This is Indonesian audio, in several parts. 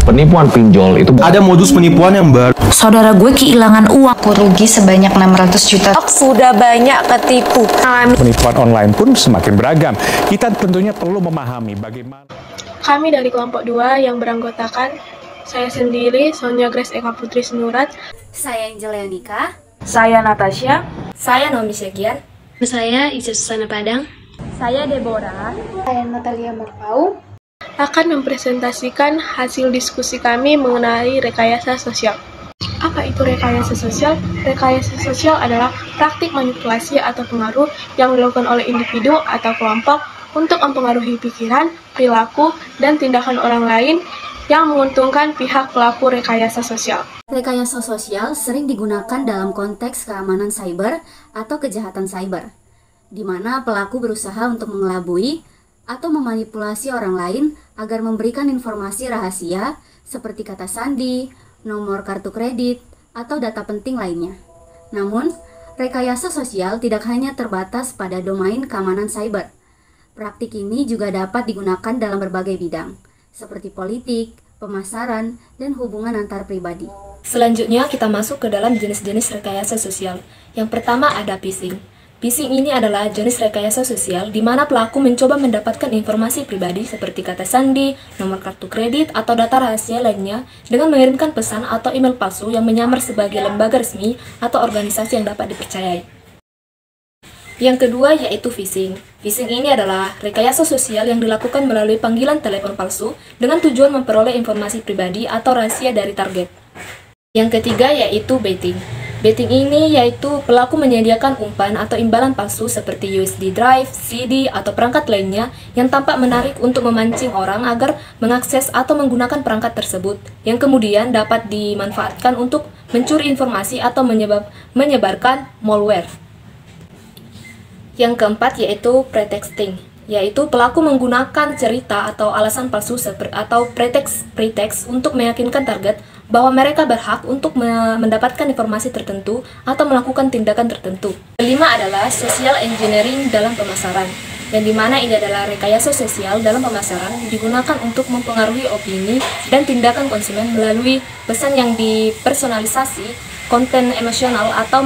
penipuan pinjol itu ada modus penipuan yang baru. Saudara gue kehilangan uang, rugi sebanyak 600 juta. Sudah banyak ketipu. Penipuan online pun semakin beragam. Kita tentunya perlu memahami bagaimana. Kami dari kelompok 2 yang beranggotakan saya sendiri, Sonia Grace Eka Putri Senurat. Saya Angela Yanika. Saya Natasha. Saya Nomi Syagian. Saya Ica Susana Padang. Saya Deborah. Saya Natalia Marpau. Akan mempresentasikan hasil diskusi kami mengenai rekayasa sosial. Apa itu rekayasa sosial? Rekayasa sosial adalah praktik manipulasi atau pengaruh yang dilakukan oleh individu atau kelompok untuk mempengaruhi pikiran, perilaku, dan tindakan orang lain yang menguntungkan pihak pelaku rekayasa sosial. Rekayasa sosial sering digunakan dalam konteks keamanan cyber atau kejahatan cyber, di mana pelaku berusaha untuk mengelabui atau memanipulasi orang lain agar memberikan informasi rahasia seperti kata sandi, nomor kartu kredit, atau data penting lainnya. Namun, rekayasa sosial tidak hanya terbatas pada domain keamanan cyber. Praktik ini juga dapat digunakan dalam berbagai bidang, seperti politik, pemasaran, dan hubungan antar pribadi. Selanjutnya kita masuk ke dalam jenis-jenis rekayasa sosial. Yang pertama ada phishing. Phishing ini adalah jenis rekayasa sosial di mana pelaku mencoba mendapatkan informasi pribadi seperti kata sandi, nomor kartu kredit, atau data rahasia lainnya dengan mengirimkan pesan atau email palsu yang menyamar sebagai lembaga resmi atau organisasi yang dapat dipercayai. Yang kedua yaitu phishing. Phishing ini adalah rekayasa sosial yang dilakukan melalui panggilan telepon palsu dengan tujuan memperoleh informasi pribadi atau rahasia dari target. Yang ketiga yaitu baiting. Baiting ini yaitu pelaku menyediakan umpan atau imbalan palsu seperti USB drive, CD, atau perangkat lainnya yang tampak menarik untuk memancing orang agar mengakses atau menggunakan perangkat tersebut, yang kemudian dapat dimanfaatkan untuk mencuri informasi atau menyebarkan malware. Yang keempat yaitu pretexting, yaitu pelaku menggunakan cerita atau alasan palsu atau pretext untuk meyakinkan target bahwa mereka berhak untuk mendapatkan informasi tertentu atau melakukan tindakan tertentu. Kelima adalah social engineering dalam pemasaran, yang dimana ini adalah rekayasa sosial dalam pemasaran digunakan untuk mempengaruhi opini dan tindakan konsumen melalui pesan yang dipersonalisasi, konten emosional, atau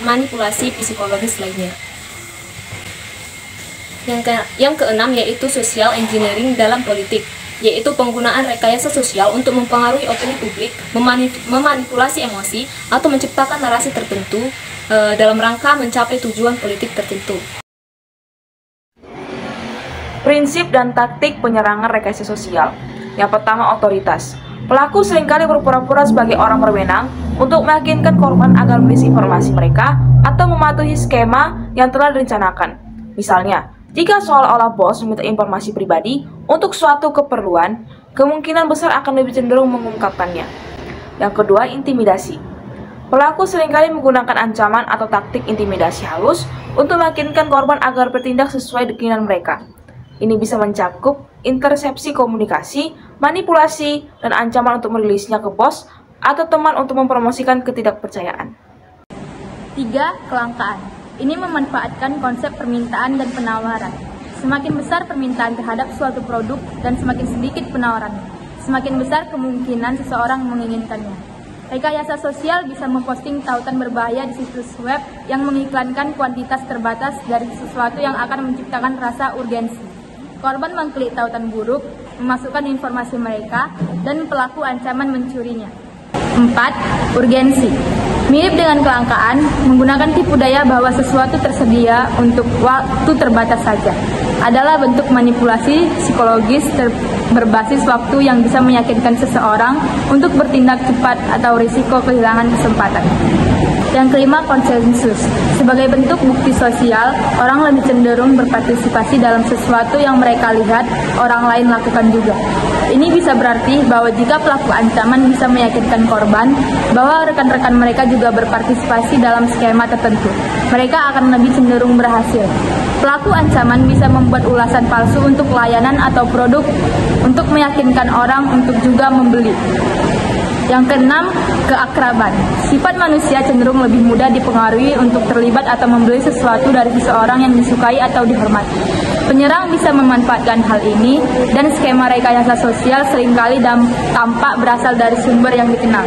manipulasi psikologis lainnya. Yang keenam yaitu social engineering dalam politik, yaitu penggunaan rekayasa sosial untuk mempengaruhi opini publik, memanipulasi emosi, atau menciptakan narasi tertentu dalam rangka mencapai tujuan politik tertentu. Prinsip dan taktik penyerangan rekayasa sosial. Yang pertama, otoritas. Pelaku seringkali berpura-pura sebagai orang berwenang untuk meyakinkan korban agar berisi informasi mereka atau mematuhi skema yang telah direncanakan. Misalnya, jika seolah-olah bos meminta informasi pribadi untuk suatu keperluan, kemungkinan besar akan lebih cenderung mengungkapkannya. Yang kedua, intimidasi. Pelaku seringkali menggunakan ancaman atau taktik intimidasi halus untuk meyakinkan korban agar bertindak sesuai keinginan mereka. Ini bisa mencakup intersepsi komunikasi, manipulasi, dan ancaman untuk merilisnya ke bos atau teman untuk mempromosikan ketidakpercayaan. 3. Kelangkaan. Ini memanfaatkan konsep permintaan dan penawaran. Semakin besar permintaan terhadap suatu produk dan semakin sedikit penawarannya, semakin besar kemungkinan seseorang menginginkannya. Rekayasa sosial bisa memposting tautan berbahaya di situs web yang mengiklankan kuantitas terbatas dari sesuatu yang akan menciptakan rasa urgensi. Korban mengklik tautan buruk, memasukkan informasi mereka, dan pelaku ancaman mencurinya. 4. Urgensi. Mirip dengan kelangkaan, menggunakan tipu daya bahwa sesuatu tersedia untuk waktu terbatas saja adalah bentuk manipulasi psikologis berbasis waktu yang bisa meyakinkan seseorang untuk bertindak cepat atau risiko kehilangan kesempatan. Yang kelima, konsensus. Sebagai bentuk bukti sosial, orang lebih cenderung berpartisipasi dalam sesuatu yang mereka lihat orang lain lakukan juga. Ini bisa berarti bahwa jika pelaku ancaman bisa meyakinkan korban bahwa rekan-rekan mereka juga berpartisipasi dalam skema tertentu, mereka akan lebih cenderung berhasil. Pelaku ancaman bisa membuat ulasan palsu untuk layanan atau produk untuk meyakinkan orang untuk juga membeli. Yang keenam, keakraban. Sifat manusia cenderung lebih mudah dipengaruhi untuk terlibat atau membeli sesuatu dari seseorang yang disukai atau dihormati. Penyerang bisa memanfaatkan hal ini dan skema rekayasa sosial seringkali tampak berasal dari sumber yang dikenal.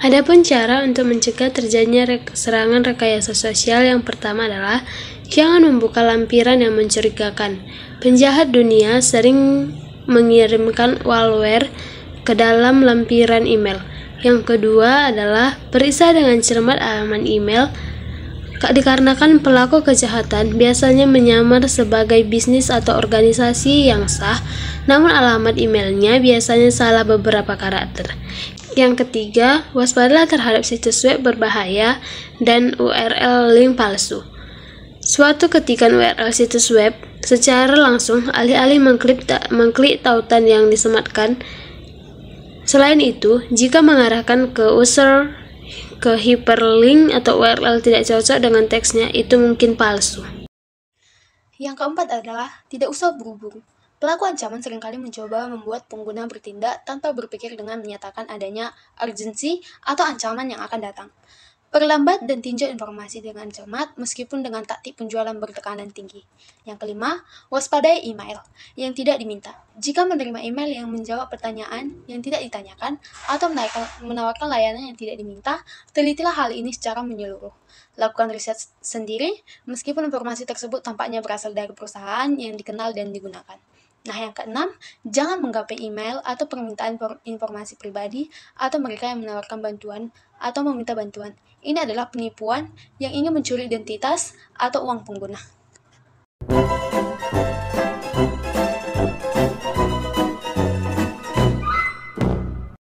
Adapun cara untuk mencegah terjadinya serangan rekayasa sosial yang pertama adalah jangan membuka lampiran yang mencurigakan. Penjahat dunia sering mengirimkan malware ke dalam lampiran email. Yang kedua adalah periksa dengan cermat alamat email. Dikarenakan pelaku kejahatan biasanya menyamar sebagai bisnis atau organisasi yang sah, namun alamat emailnya biasanya salah beberapa karakter. Yang ketiga, waspadalah terhadap situs web berbahaya dan URL link palsu. Suatu ketikan URL situs web secara langsung alih-alih mengklik tautan yang disematkan. Selain itu, jika mengarahkan ke user ke hyperlink atau URL tidak cocok dengan teksnya, itu mungkin palsu. Yang keempat adalah tidak usah buru-buru. Pelaku ancaman seringkali mencoba membuat pengguna bertindak tanpa berpikir dengan menyatakan adanya urgensi atau ancaman yang akan datang. Perlambat dan tinjau informasi dengan cermat meskipun dengan taktik penjualan bertekanan tinggi. Yang kelima, waspadai email yang tidak diminta. Jika menerima email yang menjawab pertanyaan yang tidak ditanyakan atau menawarkan layanan yang tidak diminta, telitilah hal ini secara menyeluruh. Lakukan riset sendiri meskipun informasi tersebut tampaknya berasal dari perusahaan yang dikenal dan digunakan. Nah, yang keenam, jangan menggapai email atau permintaan informasi pribadi atau mereka yang menawarkan bantuan atau meminta bantuan. Ini adalah penipuan yang ingin mencuri identitas atau uang pengguna.